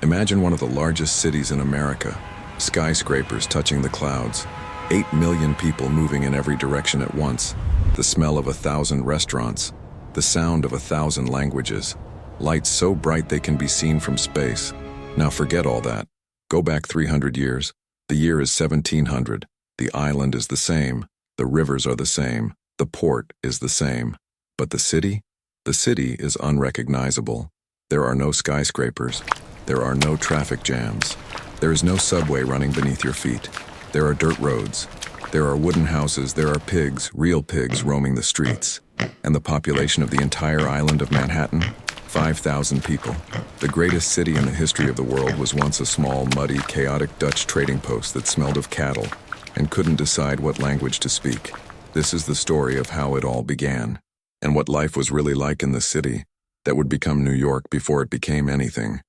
Imagine one of the largest cities in America, skyscrapers touching the clouds, 8 million people moving in every direction at once, the smell of 1,000 restaurants, the sound of 1,000 languages, lights so bright they can be seen from space. Now forget all that. Go back 300 years. The year is 1700. The island is the same. The rivers are the same. The port is the same. But the city? The city is unrecognizable. There are no skyscrapers. There are no traffic jams. There is no subway running beneath your feet. There are dirt roads. There are wooden houses. There are pigs, real pigs, roaming the streets. And the population of the entire island of Manhattan? 5,000 people. The greatest city in the history of the world was once a small, muddy, chaotic Dutch trading post that smelled of cattle and couldn't decide what language to speak. This is the story of how it all began, and what life was really like in the city that would become New York before it became anything.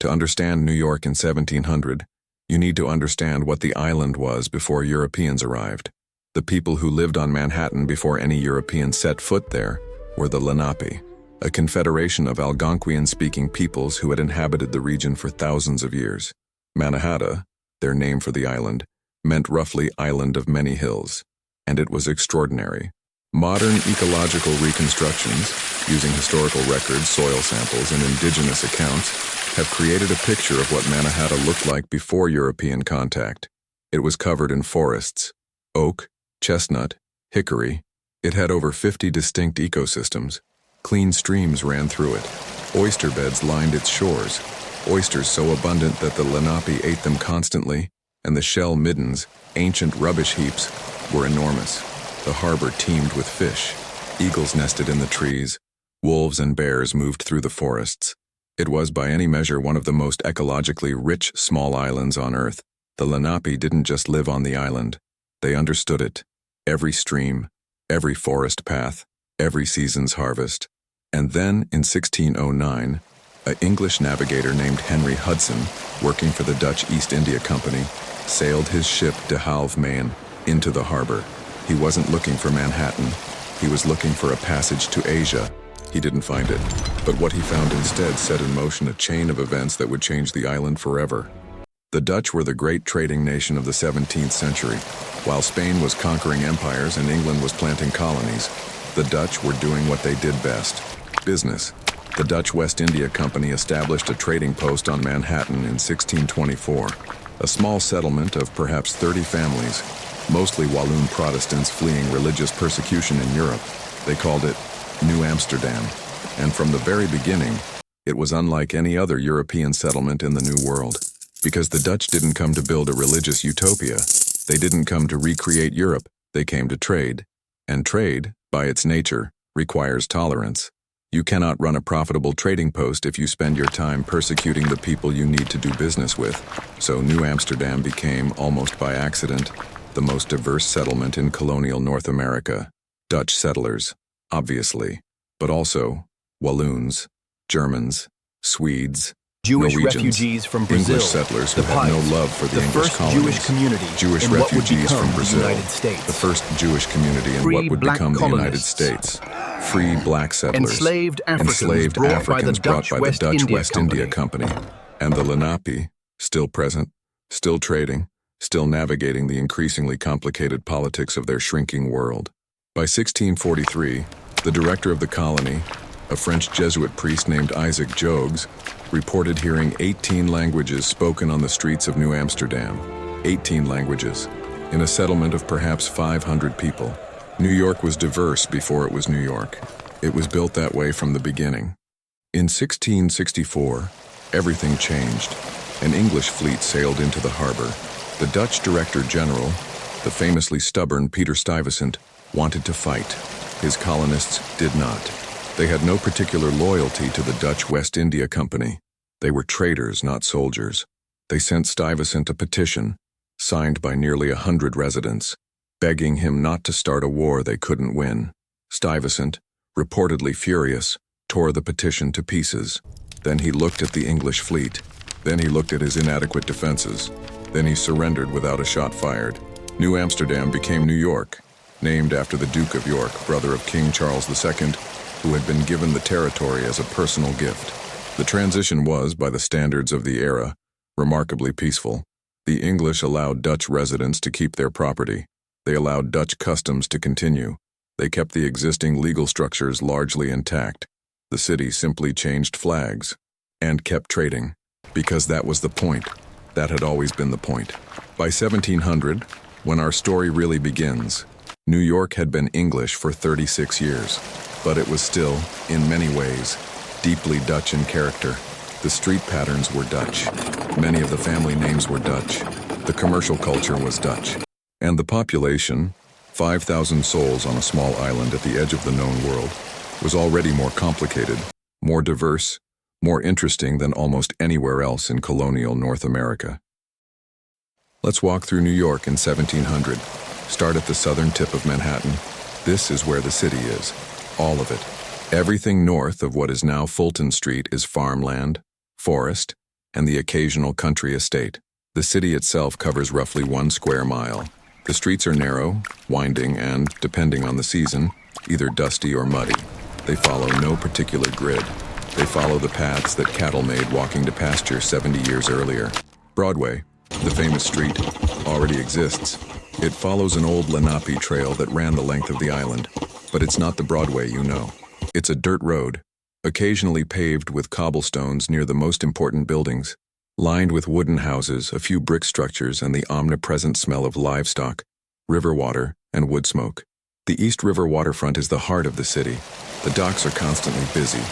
To understand New York in 1700, you need to understand what the island was before Europeans arrived. The people who lived on Manhattan before any Europeans set foot there were the Lenape, a confederation of Algonquian-speaking peoples who had inhabited the region for thousands of years. Mannahatta, their name for the island, meant roughly island of many hills, and it was extraordinary. Modern ecological reconstructions, using historical records, soil samples, and indigenous accounts, have created a picture of what Mannahatta looked like before European contact. It was covered in forests, oak, chestnut, hickory. It had over 50 distinct ecosystems. Clean streams ran through it. Oyster beds lined its shores, oysters so abundant that the Lenape ate them constantly, and the shell middens, ancient rubbish heaps, were enormous. The harbor teemed with fish. Eagles nested in the trees. Wolves and bears moved through the forests. It was by any measure one of the most ecologically rich small islands on Earth. The Lenape didn't just live on the island. They understood it. Every stream, every forest path, every season's harvest. And then, in 1609, an English navigator named Henry Hudson, working for the Dutch East India Company, sailed his ship de Halve Maen into the harbor. He wasn't looking for Manhattan. He was looking for a passage to Asia. He didn't find it, but what he found instead set in motion a chain of events that would change the island forever. The Dutch were the great trading nation of the 17th century. While Spain was conquering empires and England was planting colonies, the Dutch were doing what they did best: business. The Dutch West India Company established a trading post on Manhattan in 1624, a small settlement of perhaps 30 families, mostly Walloon Protestants fleeing religious persecution in Europe. They called it New Amsterdam, and from the very beginning, it was unlike any other European settlement in the New World, because the Dutch didn't come to build a religious utopia. They didn't come to recreate Europe. They came to trade. And trade, by its nature, requires tolerance. You cannot run a profitable trading post if you spend your time persecuting the people you need to do business with. So New Amsterdam became, almost by accident, the most diverse settlement in colonial North America. Dutch settlers, obviously, but also Walloons, Germans, Swedes, Jewish Norwegians, refugees from Brazil, English settlers who the had no Pipes, love for the English first colonies, Jewish community Jewish in what would refugees become from the Brazil, United States, the first Jewish community in free what would black become the United colonists, States, free black settlers, enslaved Africans brought by the Dutch West India Company, and the Lenape, still present, still trading, still navigating the increasingly complicated politics of their shrinking world. By 1643, the director of the colony, a French Jesuit priest named Isaac Jogues, reported hearing 18 languages spoken on the streets of New Amsterdam. 18 languages, in a settlement of perhaps 500 people. New York was diverse before it was New York. It was built that way from the beginning. In 1664, everything changed. An English fleet sailed into the harbor. The Dutch Director General, the famously stubborn Peter Stuyvesant, wanted to fight. His colonists did not. They had no particular loyalty to the Dutch West India Company. They were traders, not soldiers. They sent Stuyvesant a petition, signed by nearly 100 residents, begging him not to start a war they couldn't win. Stuyvesant, reportedly furious, tore the petition to pieces. Then he looked at the English fleet. Then he looked at his inadequate defenses. Then he surrendered without a shot fired. New Amsterdam became New York, named after the Duke of York, brother of King Charles II, who had been given the territory as a personal gift. The transition was, by the standards of the era, remarkably peaceful. The English allowed Dutch residents to keep their property. They allowed Dutch customs to continue. They kept the existing legal structures largely intact. The city simply changed flags and kept trading, because that was the point. That had always been the point. By 1700, when our story really begins, New York had been English for 36 years, but it was still, in many ways, deeply Dutch in character. The street patterns were Dutch. Many of the family names were Dutch. The commercial culture was Dutch. And the population, 5,000 souls on a small island at the edge of the known world, was already more complicated, more diverse, more interesting than almost anywhere else in colonial North America. Let's walk through New York in 1700. Start at the southern tip of Manhattan. This is where the city is. All of it. Everything north of what is now Fulton Street is farmland, forest, and the occasional country estate. The city itself covers roughly 1 square mile. The streets are narrow, winding, and, depending on the season, either dusty or muddy. They follow no particular grid. They follow the paths that cattle made walking to pasture 70 years earlier. Broadway, the famous street, already exists. It follows an old Lenape trail that ran the length of the island, but it's not the Broadway you know. It's a dirt road, occasionally paved with cobblestones near the most important buildings, lined with wooden houses, a few brick structures, and the omnipresent smell of livestock, river water, and wood smoke. The East River waterfront is the heart of the city. The docks are constantly busy.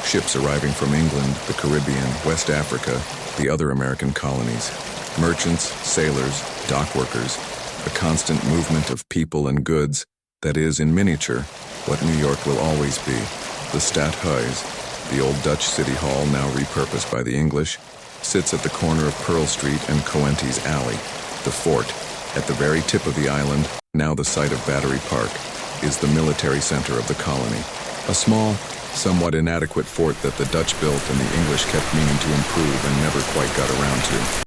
Ships arriving from England, the Caribbean, West Africa, the other American colonies. Merchants, sailors, dock workers, a constant movement of people and goods that is, in miniature, what New York will always be. The Stadhuis, the old Dutch city hall now repurposed by the English, sits at the corner of Pearl Street and Coenties Alley. The fort, at the very tip of the island, now the site of Battery Park, is the military center of the colony. A small, somewhat inadequate fort that the Dutch built and the English kept meaning to improve and never quite got around to.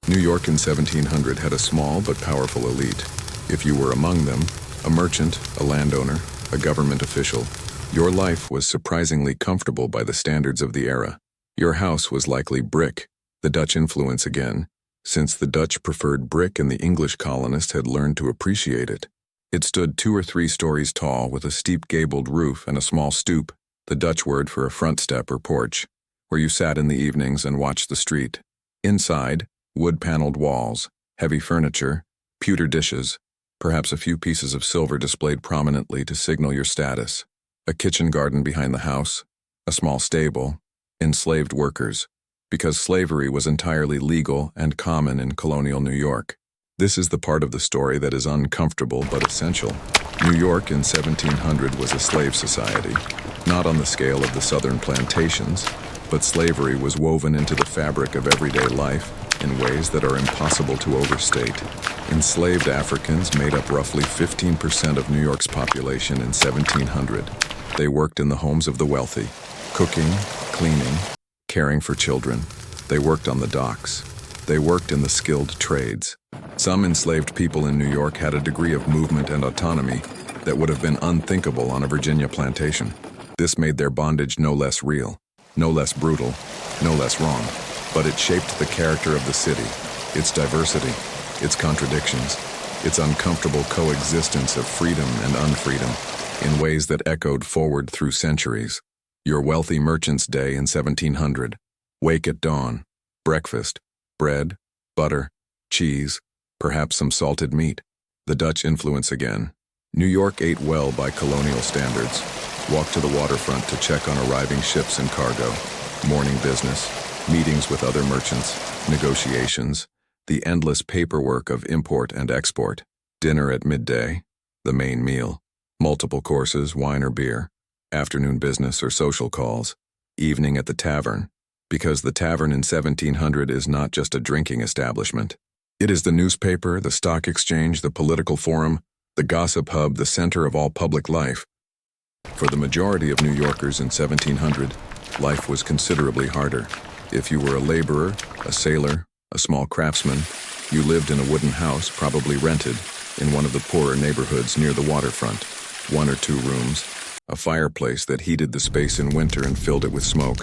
New York in 1700 had a small but powerful elite. If you were among them, a merchant, a landowner, a government official, your life was surprisingly comfortable by the standards of the era. Your house was likely brick, the Dutch influence again, since the Dutch preferred brick and the English colonists had learned to appreciate it. It stood 2 or 3 stories tall with a steep gabled roof and a small stoop, the Dutch word for a front step or porch, where you sat in the evenings and watched the street. Inside, wood-paneled walls, heavy furniture, pewter dishes, perhaps a few pieces of silver displayed prominently to signal your status, a kitchen garden behind the house, a small stable, enslaved workers, because slavery was entirely legal and common in colonial New York. This is the part of the story that is uncomfortable but essential. New York in 1700 was a slave society, not on the scale of the southern plantations, but slavery was woven into the fabric of everyday life in ways that are impossible to overstate. Enslaved Africans made up roughly 15% of New York's population in 1700. They worked in the homes of the wealthy, cooking, cleaning, caring for children. They worked on the docks. They worked in the skilled trades. Some enslaved people in New York had a degree of movement and autonomy that would have been unthinkable on a Virginia plantation. This made their bondage no less real, no less brutal, no less wrong. But it shaped the character of the city, its diversity, its contradictions, its uncomfortable coexistence of freedom and unfreedom, in ways that echoed forward through centuries. Your wealthy merchant's day in 1700. Wake at dawn. Breakfast. Bread, butter, cheese, perhaps some salted meat. The Dutch influence again. New York ate well by colonial standards. Walked to the waterfront to check on arriving ships and cargo. Morning business. Meetings with other merchants. Negotiations. The endless paperwork of import and export. Dinner at midday. The main meal. Multiple courses, wine or beer. Afternoon business or social calls. Evening at the tavern. Because the tavern in 1700 is not just a drinking establishment. It is the newspaper, the stock exchange, the political forum, the gossip hub, the center of all public life. For the majority of New Yorkers in 1700, life was considerably harder. If you were a laborer, a sailor, a small craftsman, you lived in a wooden house, probably rented, in one of the poorer neighborhoods near the waterfront. 1 or 2 rooms, a fireplace that heated the space in winter and filled it with smoke,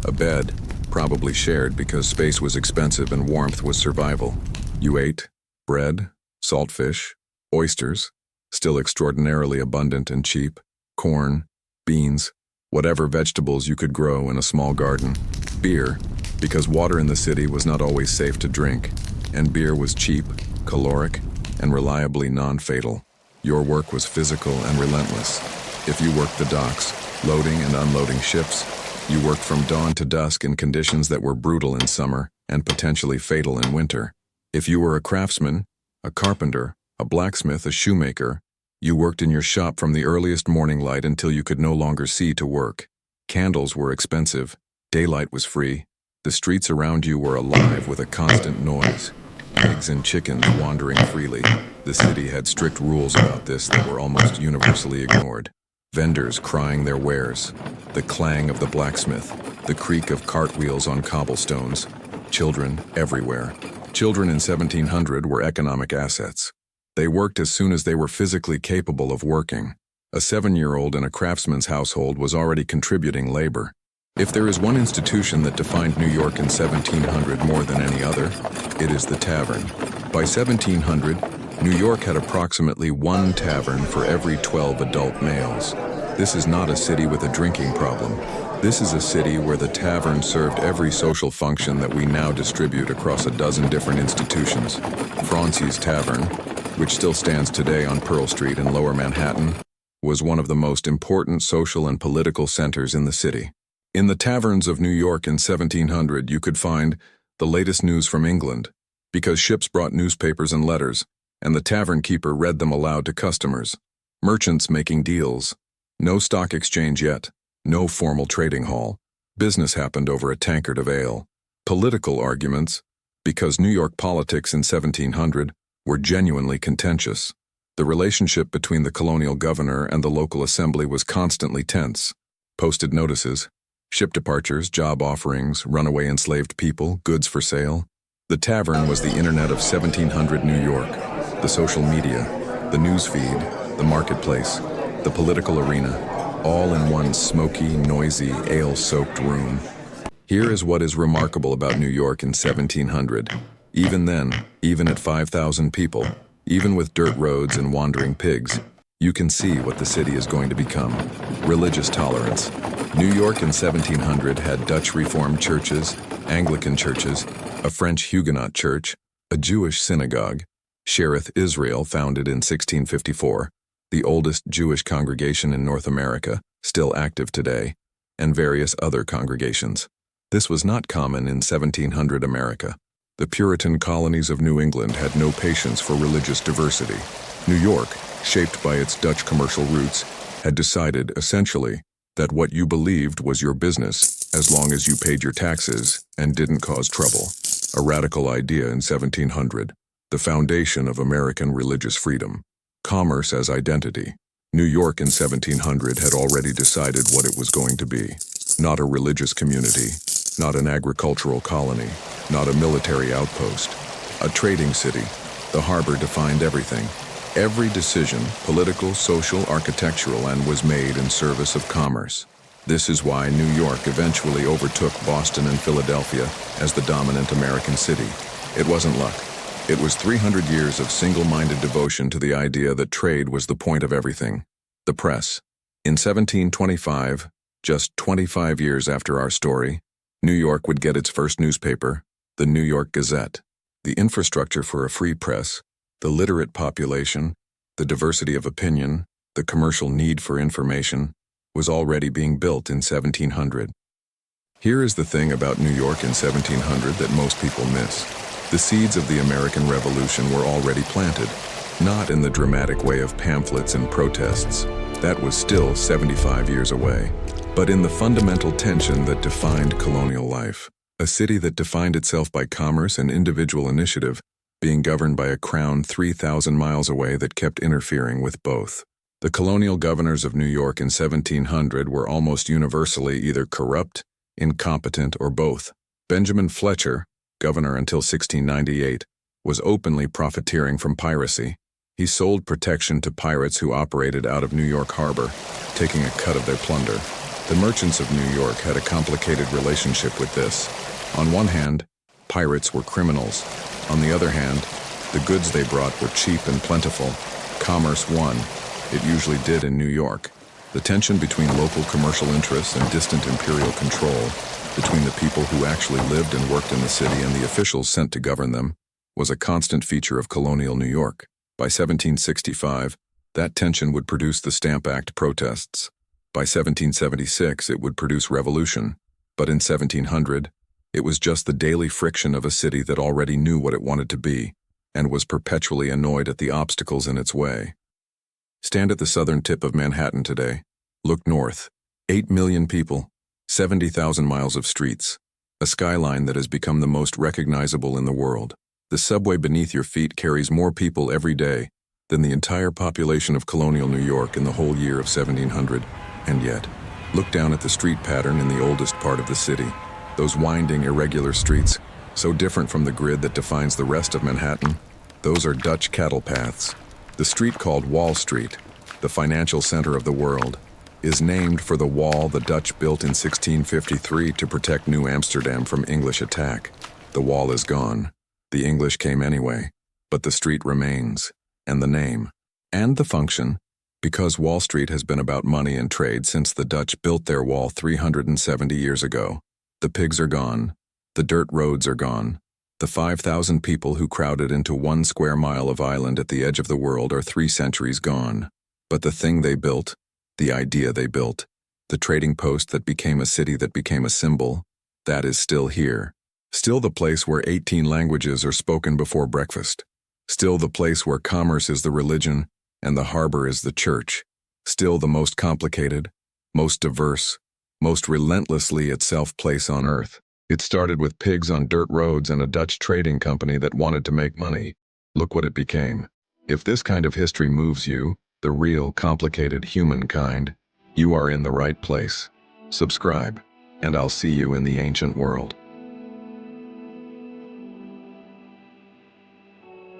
A bed, probably shared because space was expensive and warmth was survival. You ate bread, saltfish, oysters, still extraordinarily abundant and cheap, corn, beans, whatever vegetables you could grow in a small garden. Beer, because water in the city was not always safe to drink, and beer was cheap, caloric, and reliably non-fatal. Your work was physical and relentless. If you worked the docks, loading and unloading ships, you worked from dawn to dusk in conditions that were brutal in summer and potentially fatal in winter. If you were a craftsman, a carpenter, a blacksmith, a shoemaker, you worked in your shop from the earliest morning light until you could no longer see to work. Candles were expensive. Daylight was free. The streets around you were alive with a constant noise. Pigs and chickens wandering freely. The city had strict rules about this that were almost universally ignored. Vendors crying their wares. The clang of the blacksmith. The creak of cartwheels on cobblestones. Children everywhere. Children in 1700 were economic assets. They worked as soon as they were physically capable of working. A 7-year-old in a craftsman's household was already contributing labor. If there is one institution that defined New York in 1700 more than any other, it is the tavern. By 1700, New York had approximately one tavern for every 12 adult males. This is not a city with a drinking problem. This is a city where the tavern served every social function that we now distribute across a dozen different institutions. Fraunces Tavern, which still stands today on Pearl Street in Lower Manhattan, was one of the most important social and political centers in the city. In the taverns of New York in 1700, you could find the latest news from England, because ships brought newspapers and letters, and the tavern keeper read them aloud to customers. Merchants making deals. No stock exchange yet. No formal trading hall. Business happened over a tankard of ale. Political arguments, because New York politics in 1700 were genuinely contentious. The relationship between the colonial governor and the local assembly was constantly tense. Posted notices, ship departures, job offerings, runaway enslaved people, goods for sale. The tavern was the internet of 1700 New York. The social media, the news feed, the marketplace, the political arena, all in one smoky, noisy, ale-soaked room. Here is what is remarkable about New York in 1700. Even then, even at 5,000 people, even with dirt roads and wandering pigs, you can see what the city is going to become. Religious tolerance. New York in 1700 had Dutch Reformed churches, Anglican churches, a French Huguenot church, a Jewish synagogue, Sherith Israel founded in 1654, the oldest Jewish congregation in North America, still active today, and various other congregations. This was not common in 1700 America. The Puritan colonies of New England had no patience for religious diversity. New York, shaped by its Dutch commercial roots, had decided, essentially, that what you believed was your business as long as you paid your taxes and didn't cause trouble. A radical idea in 1700, the foundation of American religious freedom. Commerce as identity. New York in 1700 had already decided what it was going to be. Not a religious community, not an agricultural colony, not a military outpost. A trading city. The harbor defined everything. Every decision, political, social, architectural, and was made in service of commerce. This is why New York eventually overtook Boston and Philadelphia as the dominant American city. It wasn't luck. It was 300 years of single-minded devotion to the idea that trade was the point of everything. The press. In 1725, just 25 years after our story, New York would get its first newspaper, the New York Gazette. The infrastructure for a free press, the literate population, the diversity of opinion, the commercial need for information, was already being built in 1700. Here is the thing about New York in 1700 that most people miss. The seeds of the American Revolution were already planted, not in the dramatic way of pamphlets and protests. That was still 75 years away, but in the fundamental tension that defined colonial life. A city that defined itself by commerce and individual initiative, being governed by a crown 3,000 miles away that kept interfering with both. The colonial governors of New York in 1700 were almost universally either corrupt, incompetent, or both. Benjamin Fletcher, governor until 1698, was openly profiteering from piracy. He sold protection to pirates who operated out of New York Harbor, taking a cut of their plunder. The merchants of New York had a complicated relationship with this. On one hand, pirates were criminals. On the other hand, the goods they brought were cheap and plentiful. Commerce won. It usually did in New York. The tension between local commercial interests and distant imperial control, between the people who actually lived and worked in the city and the officials sent to govern them, was a constant feature of colonial New York. By 1765, that tension would produce the Stamp Act protests. By 1776, it would produce revolution. But in 1700, it was just the daily friction of a city that already knew what it wanted to be, and was perpetually annoyed at the obstacles in its way. Stand at the southern tip of Manhattan today. Look north. 8 million people, 70,000 miles of streets, a skyline that has become the most recognizable in the world. The subway beneath your feet carries more people every day than the entire population of colonial New York in the whole year of 1700. And yet, look down at the street pattern in the oldest part of the city. Those winding, irregular streets, so different from the grid that defines the rest of Manhattan, those are Dutch cattle paths. The street called Wall Street, the financial center of the world, is named for the wall the Dutch built in 1653 to protect New Amsterdam from English attack. The wall is gone. The English came anyway, but the street remains, and the name, and the function, because Wall Street has been about money and trade since the Dutch built their wall 370 years ago. The pigs are gone. The dirt roads are gone. The 5,000 people who crowded into 1 square mile of island at the edge of the world are 3 centuries gone. But the thing they built, the idea they built, the trading post that became a city that became a symbol, that is still here. Still the place where 18 languages are spoken before breakfast. Still the place where commerce is the religion and the harbor is the church. Still the most complicated, most diverse, most relentlessly itself place on earth. It started with pigs on dirt roads and a Dutch trading company that wanted to make money. Look what it became. If this kind of history moves you, the real, complicated humankind, you are in the right place. Subscribe, and I'll see you in the ancient world.